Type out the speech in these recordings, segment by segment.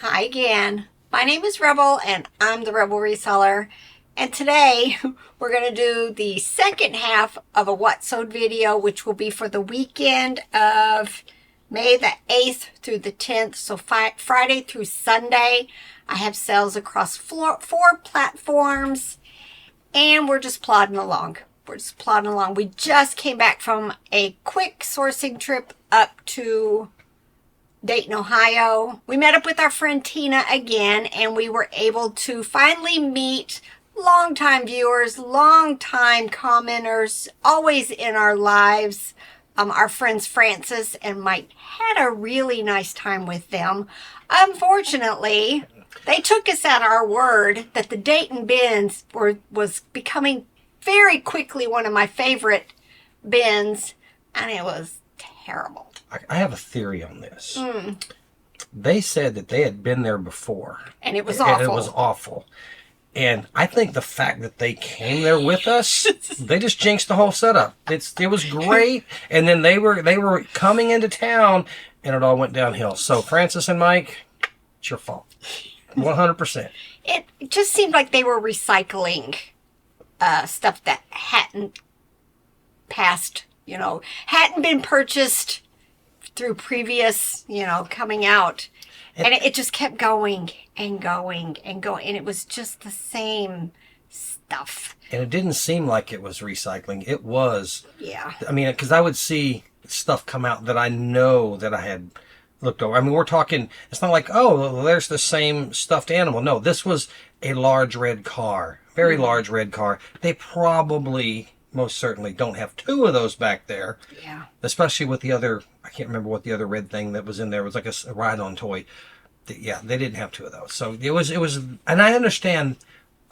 Hi again. My name is Rebel and I'm the Rebel Reseller. And today we're going to do the second half of a What Sewed video, which will be for the weekend of May the 8th through the 10th. So Friday through Sunday. I have sales across four platforms and we're just plodding along. We just came back from a quick sourcing trip up to Dayton, Ohio. We met up with our friend Tina again, and we were able to finally meet longtime viewers, longtime commenters, always in our lives. Our friends Francis and Mike had a really nice time with them. Unfortunately, they took us at our word that the Dayton bins was becoming very quickly one of my favorite bins, and it was terrible. I have a theory on this. They said that they had been there before. And it was awful. And it was awful. And I think the fact that they came there with us, they just jinxed the whole setup. It was great. And then they were coming into town and it all went downhill. So Francis and Mike, it's your fault. 100%. It just seemed like they were recycling stuff that hadn't passed, hadn't been purchased through previous, coming out. And it just kept going and going and going. And it was just the same stuff. And it didn't seem like it was recycling. It was. Yeah. I mean, because I would see stuff come out that I know that I had looked over. I mean, we're talking, it's not like, oh, there's the same stuffed animal. No, this was a large red car. Very large red car. They probably, most certainly, don't have two of those back there. Yeah. Especially with the other, I can't remember what the other red thing that was in there was, like a ride-on toy. Yeah, they didn't have two of those. So it was, and I understand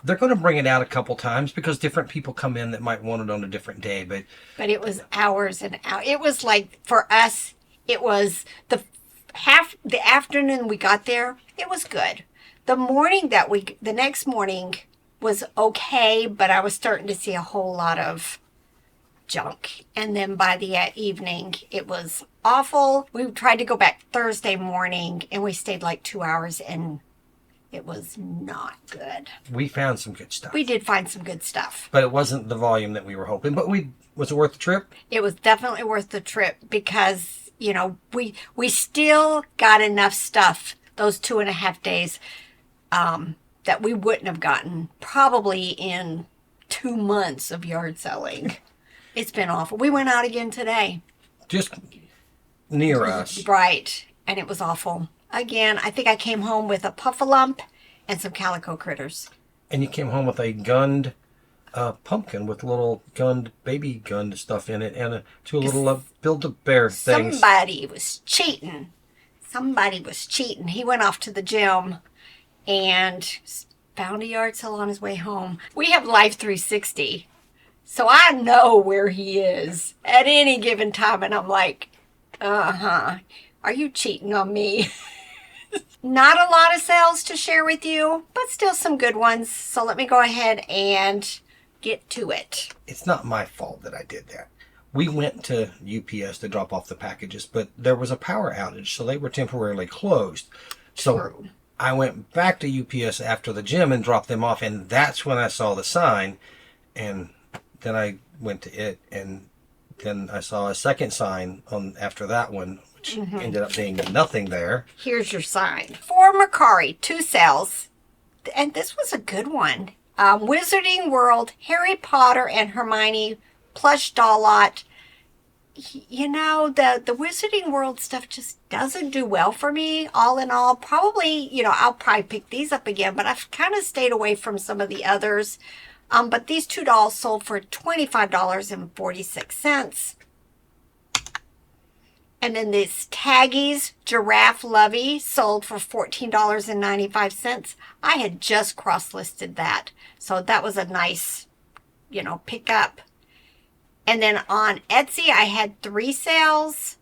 they're going to bring it out a couple times because different people come in that might want it on a different day. But it was hours and hours. It was like, for us, it was the afternoon we got there, it was good. The next morning was okay, but I was starting to see a whole lot of junk. And then by the evening, it was awful. We tried to go back Thursday morning and we stayed like 2 hours and it was not good. We found some good stuff. We did find some good stuff. But it wasn't the volume that we were hoping. But was it worth the trip? It was definitely worth the trip because, we still got enough stuff those 2.5 days that we wouldn't have gotten probably in 2 months of yard selling. It's been awful. We went out again today. Just near us. Right. And it was awful. Again, I think I came home with a puffalump and some calico critters. And you came home with a gunned pumpkin with little baby gunned stuff in it and two little Build-A-Bear things. Somebody was cheating. He went off to the gym and found a yard sale on his way home. We have Life 360, so I know where he is at any given time, and I'm like, are you cheating on me? Not a lot of sales to share with you, but still some good ones, so let me go ahead and get to it. It's not my fault that I did that. We went to UPS to drop off the packages, but there was a power outage, so they were temporarily closed. So True. I went back to UPS after the gym and dropped them off, and that's when I saw the sign. And then I went to it, and then I saw a second sign after that one, which ended up being nothing there. Here's your sign. For Mercari, 2 sales, and this was a good one. Wizarding World, Harry Potter and Hermione plush doll lot. The Wizarding World stuff just doesn't do well for me, all in all. Probably, I'll probably pick these up again, but I've kind of stayed away from some of the others. But these 2 dolls sold for $25.46. And then this Taggies Giraffe Lovey sold for $14.95. I had just cross-listed that. So that was a nice, pickup. And then on Etsy, I had 3 sales.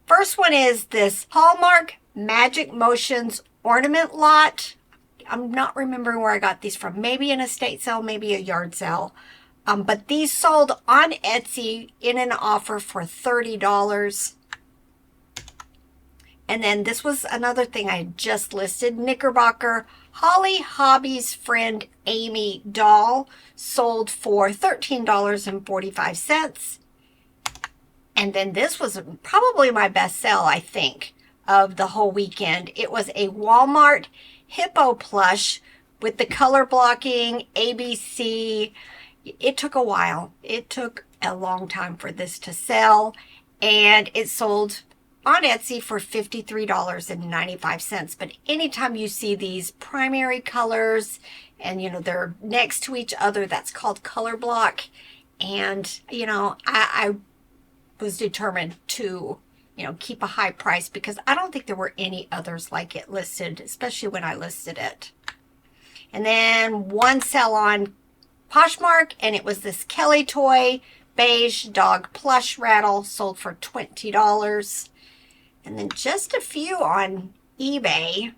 First one is this Hallmark Magic Motions ornament lot. I'm not remembering where I got these from. Maybe an estate sale, maybe a yard sale. But these sold on Etsy in an offer for $30. And then this was another thing I had just listed. Knickerbocker Holly Hobby's Friend Amy doll sold for $13.45. And then this was probably my best sell, I think, of the whole weekend. It was a Walmart hippo plush with the color blocking, ABC. It took a while. It took a long time for this to sell. And it sold on Etsy for $53.95. But anytime you see these primary colors and, you know, they're next to each other, that's called color block. And, you know, I was determined to, you know, keep a high price because I don't think there were any others like it listed, especially when I listed it. And then one sell on Poshmark, and it was this Kelly toy beige dog plush rattle, sold for $20. And then just a few on eBay.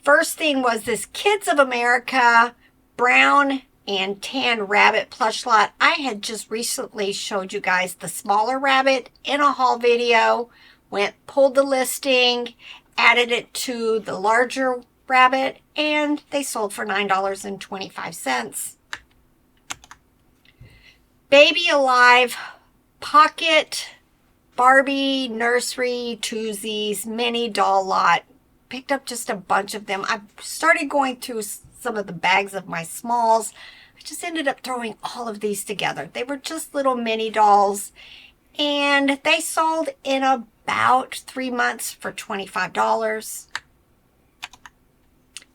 First thing was this Kids of America brown and tan rabbit plush lot. I had just recently showed you guys the smaller rabbit in a haul video. Pulled the listing, added it to the larger rabbit, and they sold for $9.25. Baby Alive pocket Barbie nursery twosies mini doll lot. Picked up just a bunch of them. I started going through some of the bags of my smalls. I just ended up throwing all of these together. They were just little mini dolls, and they sold in about 3 months for $25.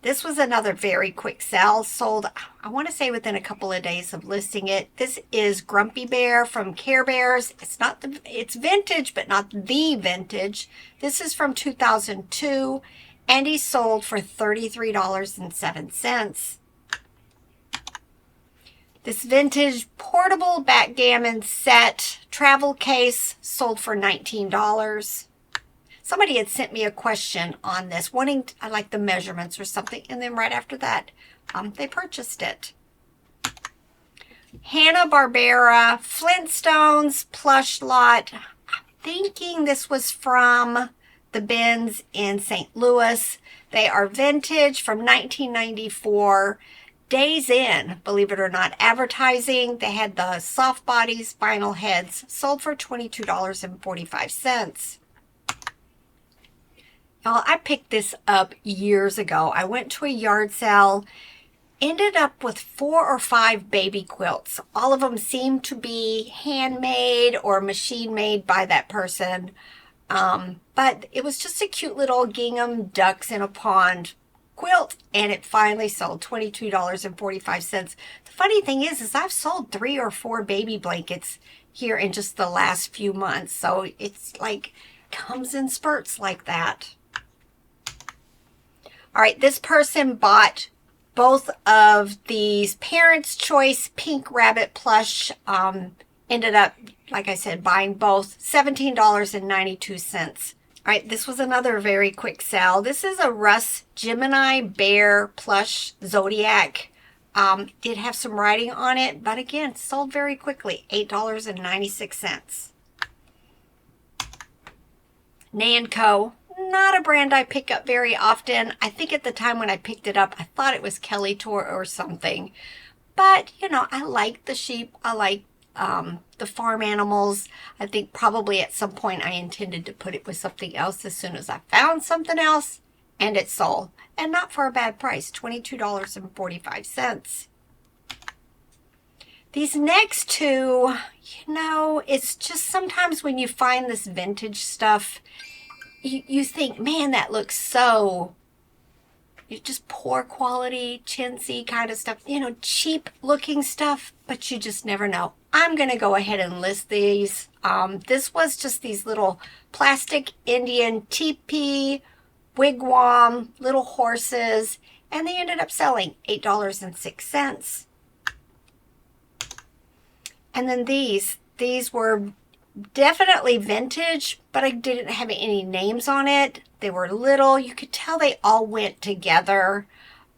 This was another very quick sell. Sold, I want to say, within a couple of days of listing it. This is Grumpy Bear from Care Bears. It's vintage, but not the vintage. This is from 2002, and he sold for $33.07. This vintage portable backgammon set travel case sold for $19. Somebody had sent me a question on this, wanting, I like the measurements or something, and then right after that, they purchased it. Hanna-Barbera Flintstones plush lot. I'm thinking this was from the bins in St. Louis. They are vintage from 1994. Days in, believe it or not, advertising. They had the soft bodies, vinyl heads, sold for $22.45. Now, I picked this up years ago. I went to a yard sale, ended up with 4 or 5 baby quilts. All of them seemed to be handmade or machine made by that person. But it was just a cute little gingham ducks in a pond quilt, and it finally sold $22.45. The funny thing is I've sold 3 or 4 baby blankets here in just the last few months. So it's like comes in spurts like that. All right, this person bought both of these Parents' Choice pink rabbit plush. Ended up, like I said, buying both, $17.92. All right, this was another very quick sell. This is a Russ Gemini Bear plush Zodiac. Did have some writing on it, but again, sold very quickly, $8.96. Nanco, not a brand I pick up very often. I think at the time when I picked it up, I thought it was Kelly Tour or something. But, you know, I like the sheep. I like the farm animals. I think probably at some point I intended to put it with something else as soon as I found something else, and it sold. And not for a bad price, $22.45. These next two, you know, it's just sometimes when you find this vintage stuff, you think, man, that looks so, just poor quality, chintzy kind of stuff, you know, cheap looking stuff, but you just never know. I'm going to go ahead and list these. This was just these little plastic Indian teepee, wigwam, little horses, and they ended up selling $8.06. And then these were definitely vintage, but I didn't have any names on it. They were little. You could tell they all went together.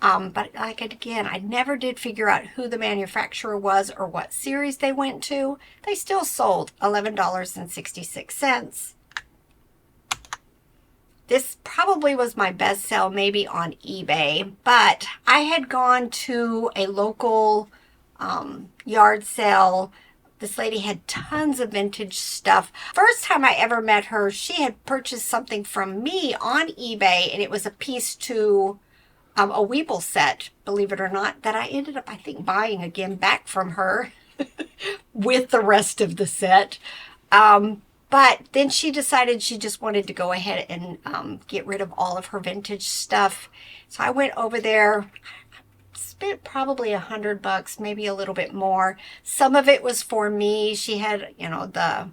But like again, I never did figure out who the manufacturer was or what series they went to. They still sold $11.66. This probably was my best sell, maybe on eBay, but I had gone to a local yard sale. This lady had tons of vintage stuff. First time I ever met her, she had purchased something from me on eBay, and it was a piece to a Weeble set, believe it or not, that I ended up, I think, buying again back from her with the rest of the set. But then she decided she just wanted to go ahead and get rid of all of her vintage stuff. So I went over there, spent probably $100, maybe a little bit more. Some of it was for me. She had, you know, the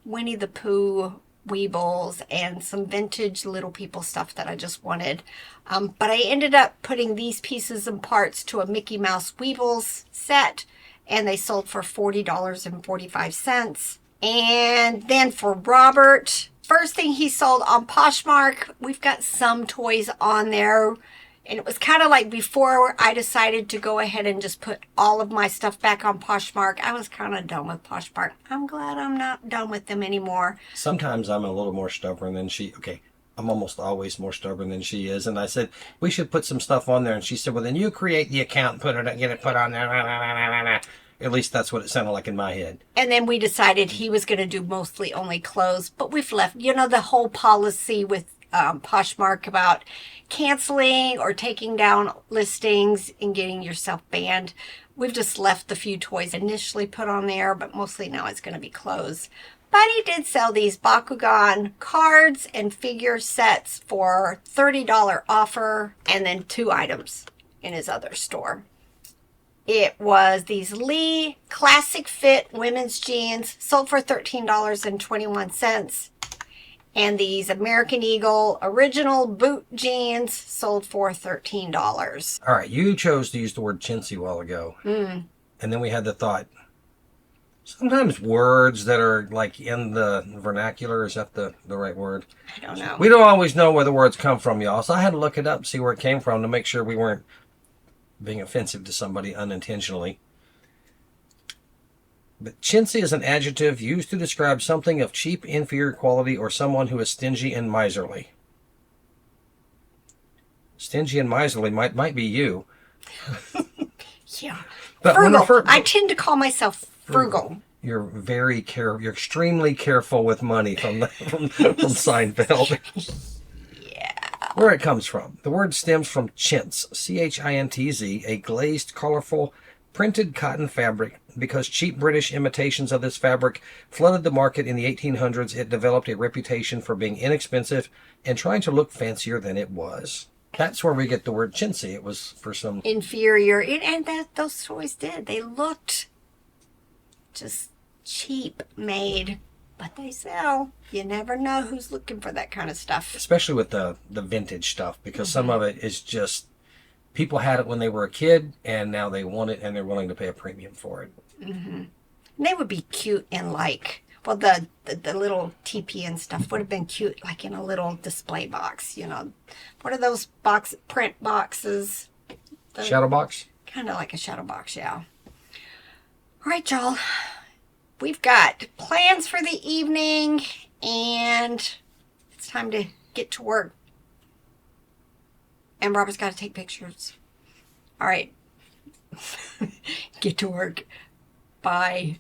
Winnie the Pooh Weebles and some vintage Little People stuff that I just wanted. But I ended up putting these pieces and parts to a Mickey Mouse Weebles set, and they sold for $40.45. And then for Robert, first thing he sold on Poshmark, we've got some toys on there. And it was kind of like before I decided to go ahead and just put all of my stuff back on Poshmark, I was kind of done with Poshmark. I'm glad I'm not done with them anymore. Sometimes I'm a little more stubborn than she. Okay, I'm almost always more stubborn than she is. And I said, we should put some stuff on there. And she said, well, then you create the account and put it, get it put on there. At least that's what it sounded like in my head. And then we decided he was going to do mostly only clothes. But we've left, you know, the whole policy with Poshmark about canceling or taking down listings and getting yourself banned. We've just left the few toys initially put on there, but mostly now it's going to be clothes. But he did sell these Bakugan cards and figure sets for $30 offer, and then 2 items in his other store. It was these Lee Classic Fit women's jeans, sold for $13.21. And these American Eagle original boot jeans sold for $13. All right, you chose to use the word chintzy a while ago. And then we had the thought, sometimes words that are like in the vernacular, is that the right word? I don't know. We don't always know where the words come from, y'all. So I had to look it up, see where it came from to make sure we weren't being offensive to somebody unintentionally. But chintzy is an adjective used to describe something of cheap, inferior quality, or someone who is stingy and miserly. Stingy and miserly might be you. Yeah. But frugal. I tend to call myself frugal. You're very You're extremely careful with money from Seinfeld. Yeah. Where it comes from. The word stems from chintz, C-H-I-N-T-Z, a glazed, colorful, printed cotton fabric. Because cheap British imitations of this fabric flooded the market in the 1800s, it developed a reputation for being inexpensive and trying to look fancier than it was. That's where we get the word chintzy. It was for some inferior, and those toys did. They looked just cheap made, but they sell. You never know who's looking for that kind of stuff. Especially with the vintage stuff, because some of it is just, people had it when they were a kid, and now they want it, and they're willing to pay a premium for it. They would be cute in well, the little TP and stuff would have been cute, like in a little display box, you know. What are those print boxes? Shadow box? Kind of like a shadow box, yeah. All right, y'all. We've got plans for the evening, and it's time to get to work. And Robert's got to take pictures. All right. Get to work. Bye.